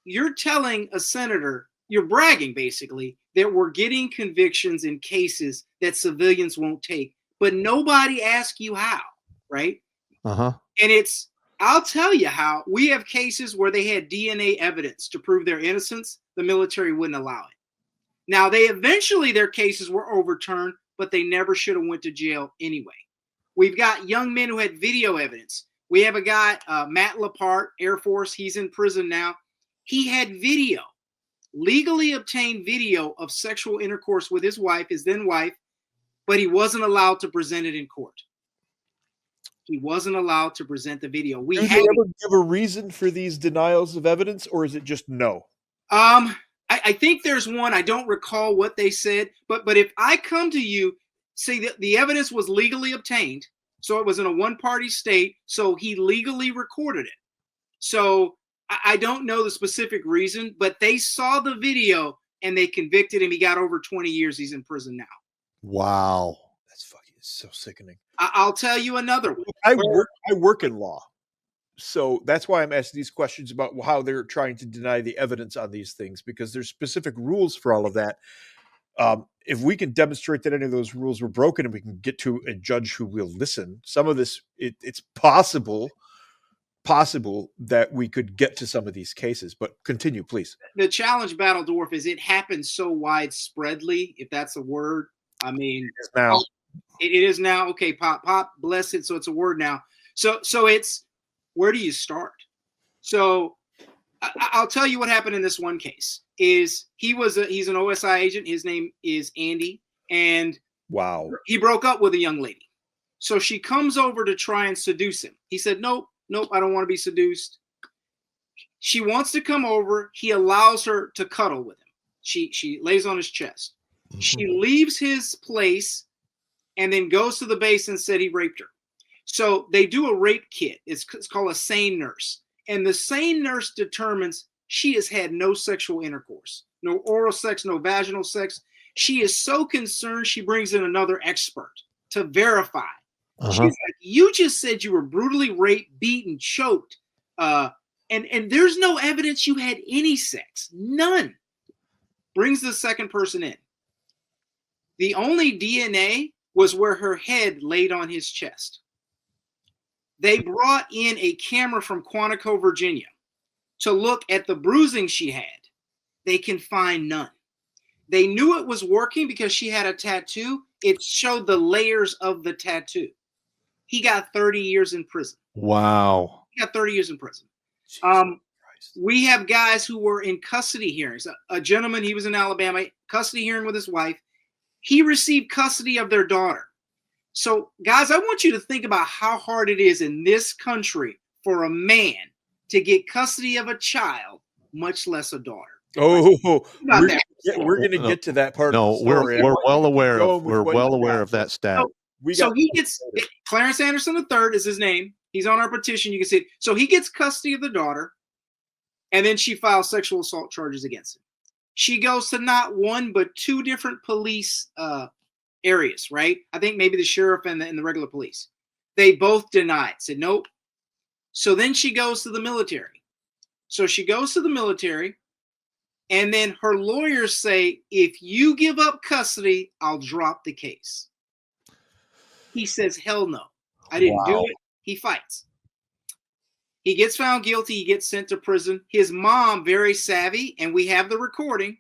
you're telling a senator, you're bragging basically that we're getting convictions in cases that civilians won't take, but nobody asks you how, right? Uh-huh. And I'll tell you how. We have cases where they had DNA evidence to prove their innocence. The military wouldn't allow it. Now, their cases were overturned, but they never should have went to jail anyway. We've got young men who had video evidence. We have a guy, Matt Lepart, Air Force. He's in prison now. He had video, legally obtained video of sexual intercourse with his wife, his then wife, but he wasn't allowed to present it in court. He wasn't allowed to present the video. Do they ever give a reason for these denials of evidence, or is it just no? I think there's one. I don't recall what they said, but if I come to you, say that the evidence was legally obtained, so it was in a one-party state, so he legally recorded it. So I don't know the specific reason, but they saw the video and they convicted him. He got over 20 years. He's in prison now. Wow. That's fucking so sickening. I'll tell you another one. I work in law. So that's why I'm asking these questions about how they're trying to deny the evidence on these things, because there's specific rules for all of that. If we can demonstrate that any of those rules were broken and we can get to a judge who will listen, some of this, it's possible that we could get to some of these cases, but continue, please. The challenge, Battle Dwarf, is it happens so widespreadly, if that's a word. I mean, it is now. Okay, pop, bless it. So it's a word now. So it's, where do you start? So I'll tell you what happened in this one case. He's an OSI agent. His name is Andy, and wow, he broke up with a young lady. So she comes over to try and seduce him. He said, nope, I don't want to be seduced. She wants to come over. He allows her to cuddle with him. She lays on his chest. Mm-hmm. She leaves his place and then goes to the base and said he raped her. So they do a rape kit. It's called a sane nurse. And the sane nurse determines she has had no sexual intercourse, no oral sex, no vaginal sex. She is so concerned, she brings in another expert to verify. Uh-huh. She's like, you just said you were brutally raped, beaten, choked, and there's no evidence you had any sex. None. Brings the second person in. The only DNA was where her head laid on his chest. They brought in a camera from Quantico, Virginia, to look at the bruising she had. They can find none. They knew it was working because she had a tattoo. It showed the layers of the tattoo. He got 30 years in prison. Wow. He got 30 years in prison. We have guys who were in custody hearings. A gentleman, he was in Alabama, custody hearing with his wife. He received custody of their daughter. So, guys, I want you to think about how hard it is in this country for a man to get custody of a child, much less a daughter. Oh, we're going to get to that part. No, we're well aware of that stat. So he gets Clarence Anderson III is his name. He's on our petition. You can see it. So he gets custody of the daughter, and then she files sexual assault charges against him. She goes to not one but two different police areas, right? I think maybe the sheriff and the regular police. They both denied, said nope. So then she goes to the military. So she goes to the military, and then her lawyers say, if you give up custody, I'll drop the case. He says, hell no, I didn't do it. He fights. He gets found guilty. He gets sent to prison. His mom, very savvy, and we have the recording.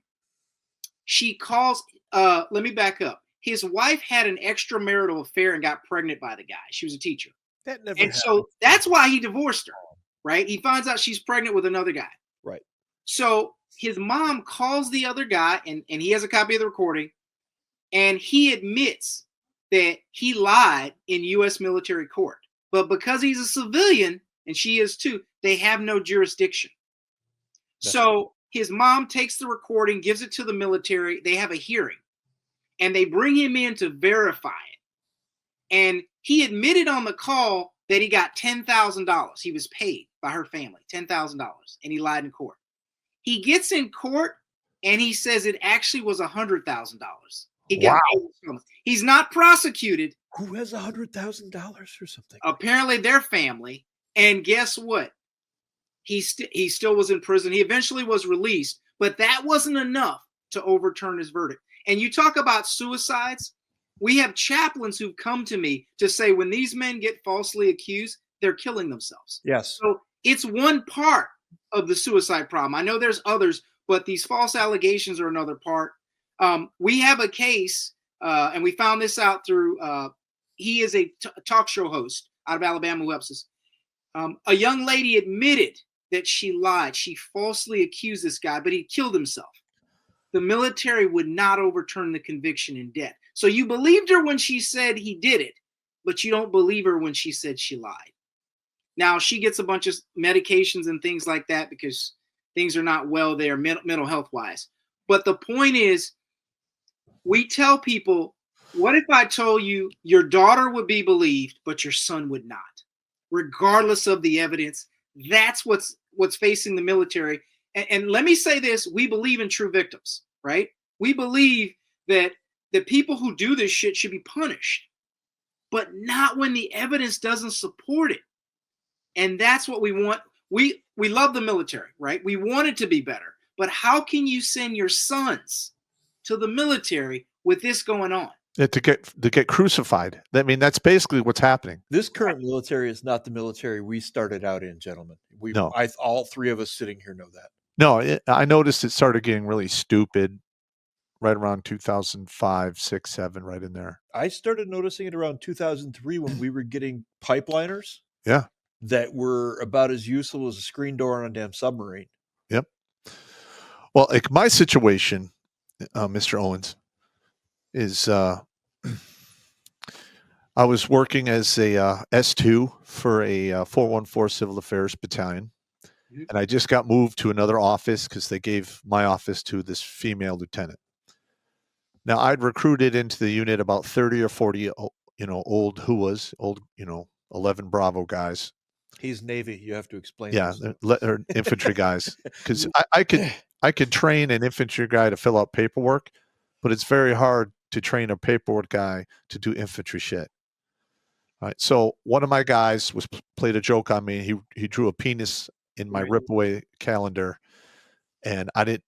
She calls, let me back up. His wife had an extramarital affair and got pregnant by the guy. She was a teacher. That never happened. So that's why he divorced her, right? He finds out she's pregnant with another guy. Right. So his mom calls the other guy, and he has a copy of the recording, and he admits that he lied in U.S. military court. But because he's a civilian, and she is too, they have no jurisdiction. So his mom takes the recording, gives it to the military. They have a hearing, and they bring him in to verify it. And he admitted on the call that he got $10,000. He was paid by her family, $10,000, and he lied in court. He gets in court, and he says it actually was $100,000. He got paid. He's not prosecuted. Who has $100,000 or something? Apparently their family. And guess what? He still was in prison. He eventually was released, but that wasn't enough to overturn his verdict. And you talk about suicides. We have chaplains who've come to me to say when these men get falsely accused, they're killing themselves. Yes. So it's one part of the suicide problem. I know there's others, but these false allegations are another part. We have a case, and we found this out through, he is a talk show host out of Alabama who helps us. A young lady admitted that she lied. She falsely accused this guy, but he killed himself. The military would not overturn the conviction in death. So you believed her when she said he did it, but you don't believe her when she said she lied. Now, she gets a bunch of medications and things like that because things are not well there mental health wise. But the point is, we tell people, what if I told you your daughter would be believed, but your son would not? Regardless of the evidence, that's what's facing the military. And let me say this, we believe in true victims, right? We believe that the people who do this shit should be punished, but not when the evidence doesn't support it. And that's what we want. We love the military, right? We want it to be better. But how can you send your sons to the military with this going on? To get crucified. I mean, that's basically what's happening. This current military is not the military we started out in, gentlemen. No. All three of us sitting here know that. No, I noticed it started getting really stupid right around 2005, 6, 7, right in there. I started noticing it around 2003 when we were getting pipeliners. Yeah. That were about as useful as a screen door on a damn submarine. Yep. Well, like my situation, Mr. Owens, is I was working as a S2 for a 414 Civil Affairs Battalion. Mm-hmm. And I just got moved to another office because they gave my office to this female lieutenant. Now, I'd recruited into the unit about 30 or 40, old 11 Bravo guys. He's Navy. You have to explain. Yeah, they're infantry guys. Because I could train an infantry guy to fill out paperwork, but it's very hard to train a paperwork guy to do infantry shit. All right. So one of my guys played a joke on me. He drew a penis in my rip-away calendar, and I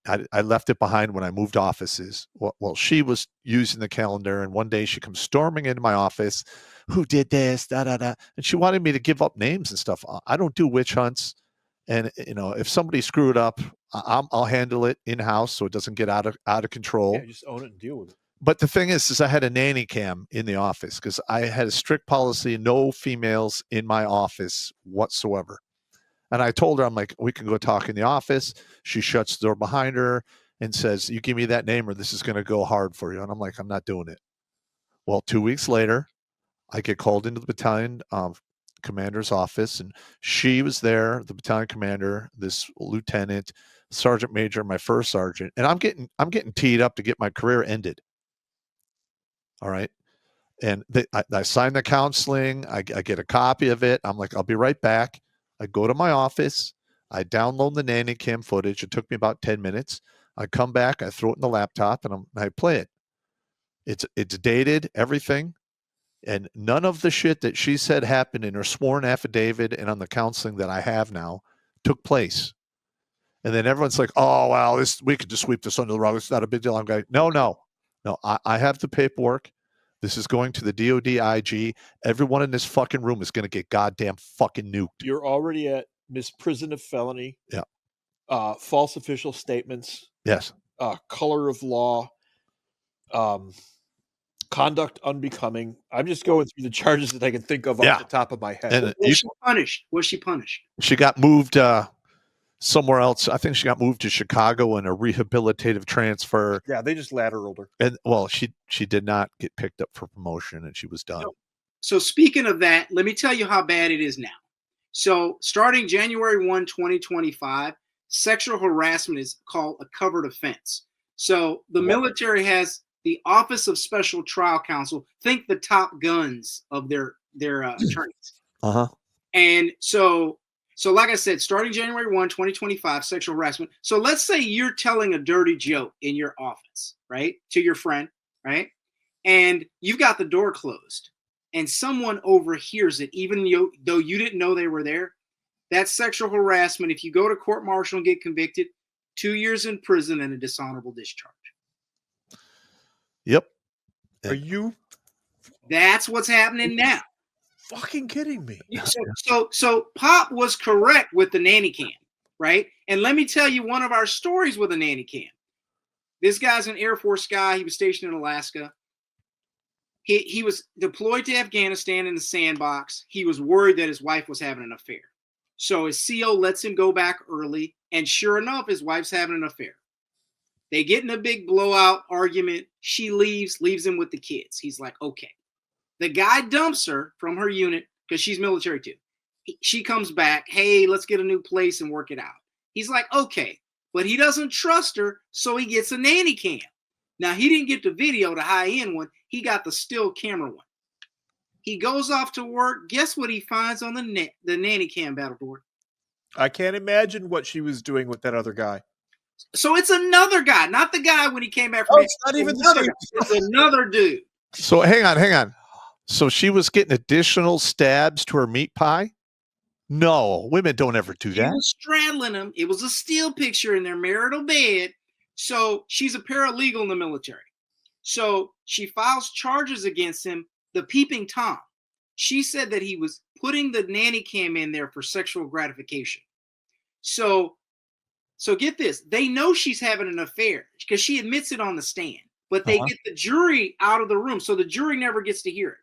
left it behind when I moved offices. Well, she was using the calendar, and one day she comes storming into my office. Who did this? Da da da. And she wanted me to give up names and stuff. I don't do witch hunts, and if somebody screwed up, I'll handle it in house so it doesn't get out of control. Yeah, just own it and deal with it. But the thing is I had a nanny cam in the office because I had a strict policy: no females in my office whatsoever. And I told her, I'm like, we can go talk in the office. She shuts the door behind her and says, you give me that name or this is going to go hard for you. And I'm like, I'm not doing it. Well, 2 weeks later, I get called into the battalion commander's office, and she was there, the battalion commander, this lieutenant, sergeant major, my first sergeant. And I'm getting teed up to get my career ended. All right. And I signed the counseling. I get a copy of it. I'm like, I'll be right back. I go to my office, I download the Nanny Cam footage. It took me about 10 minutes. I come back, I throw it in the laptop, and I play it. It's dated, everything. And none of the shit that she said happened in her sworn affidavit and on the counseling that I have now took place. And then everyone's like, oh, well, we could just sweep this under the rug. It's not a big deal. I'm going, no. I have the paperwork. This is going to the DOD IG. Everyone in this fucking room is going to get goddamn fucking nuked. You're already at misprision of felony. Yeah. False official statements. Yes. Color of law. Conduct unbecoming. I'm just going through the charges that I can think of off the top of my head. And was she punished? Was she punished? She got moved somewhere else. I think she got moved to Chicago in a rehabilitative transfer. Yeah, they just lateraled her. And well, she did not get picked up for promotion, and she was done. So speaking of that, let me tell you how bad it is now. So starting January 1, 2025, sexual harassment is called a covered offense. So the military has the Office of Special Trial Counsel. Think the top guns of their attorneys. Uh-huh. And so like I said, starting January 1, 2025, sexual harassment. So let's say you're telling a dirty joke in your office, right, to your friend, right? And you've got the door closed and someone overhears it, even though you didn't know they were there. That's sexual harassment. If you go to court-martial and get convicted, 2 years in prison and a dishonorable discharge. Yep. Are you That's what's happening now. fucking kidding me? So Pop was correct with the nanny cam, right? And let me tell you one of our stories with a nanny cam. This guy's an Air Force guy. He was stationed in Alaska. He was deployed to Afghanistan in the sandbox. He was worried that his wife was having an affair. So his CO lets him go back early. And sure enough, his wife's having an affair. They get in a big blowout argument. She leaves him with the kids. He's like, okay. The guy dumps her from her unit because she's military too. She comes back. Hey, let's get a new place and work it out. He's like, okay. But he doesn't trust her, so he gets a nanny cam. Now, he didn't get the video, the high-end one. He got the still camera one. He goes off to work. Guess what he finds on the nanny cam battlefield? I can't imagine what she was doing with that other guy. So it's another guy, not the guy when he came back from it's not even the same. It's another dude. So hang on. So she was getting additional stabs to her meat pie? No, women don't ever do that. She was straddling him. It was a still picture in their marital bed. So she's a paralegal in the military. So she files charges against him, the Peeping Tom. She said that he was putting the nanny cam in there for sexual gratification. So get this. They know she's having an affair because she admits it on the stand. But they get the jury out of the room. So the jury never gets to hear it.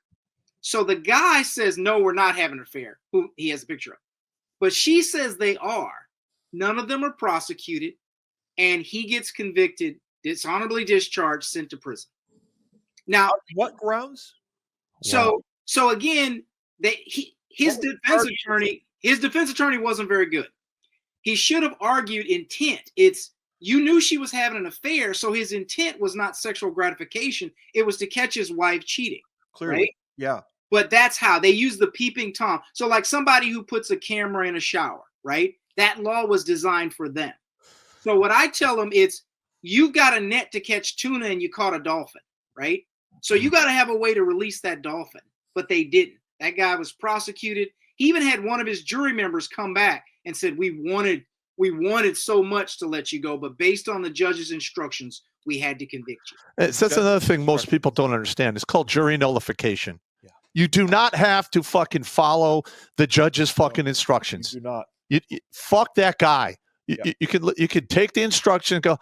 So the guy says, no, we're not having an affair, who he has a picture of. But she says they are. None of them are prosecuted. And he gets convicted, dishonorably discharged, sent to prison. Now, what grounds? So again, his defense attorney wasn't very good. He should have argued intent. You knew she was having an affair, so his intent was not sexual gratification. It was to catch his wife cheating. Clearly, right? Yeah. But that's how they use the Peeping Tom. So like somebody who puts a camera in a shower, right? That law was designed for them. So what I tell them is, you've got a net to catch tuna and you caught a dolphin, right? So you got to have a way to release that dolphin, but they didn't. That guy was prosecuted. He even had one of his jury members come back and said, we wanted so much to let you go, but based on the judge's instructions, we had to convict you. That's another thing most people don't understand. It's called jury nullification. Yeah. You do not have to fucking follow the judge's fucking instructions. You do not. You fuck that guy. You could take the instruction and go,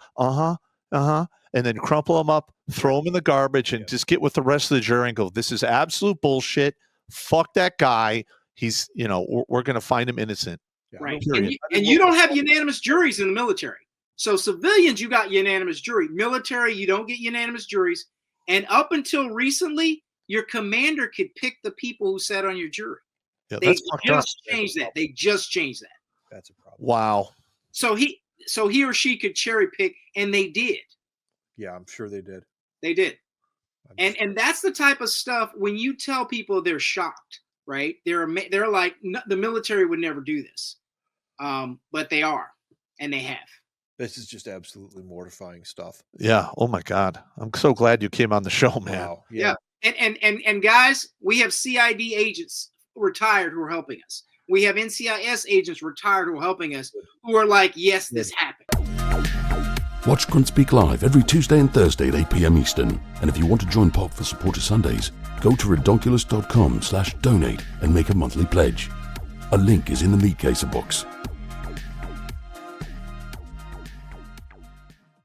and then crumple them up, throw them in the garbage, and just get with the rest of the jury and go, this is absolute bullshit. Fuck that guy. He's, we're going to find him innocent. Yeah. Right. And you don't have unanimous juries in the military. So civilians, you got unanimous jury. Military, you don't get unanimous juries. And up until recently, your commander could pick the people who sat on your jury. Yeah, They just changed that. They just changed that. That's a problem. Wow. So he or she could cherry pick, and they did. Yeah, I'm sure they did. They did. And that's the type of stuff when you tell people, they're shocked, right? They're like, no, the military would never do this. But they are, and they have. This is just absolutely mortifying stuff. Yeah. Oh my God. I'm so glad you came on the show, man. Wow. Yeah. And guys, we have CID agents retired who are helping us. We have NCIS agents retired who are helping us, who are like, yes, this happened. Watch Grunt Speak live every Tuesday and Thursday at 8 p.m. Eastern. And if you want to join Pop for Supporter Sundays, go to redonkulous.com/donate and make a monthly pledge. A link is in the meat caser box.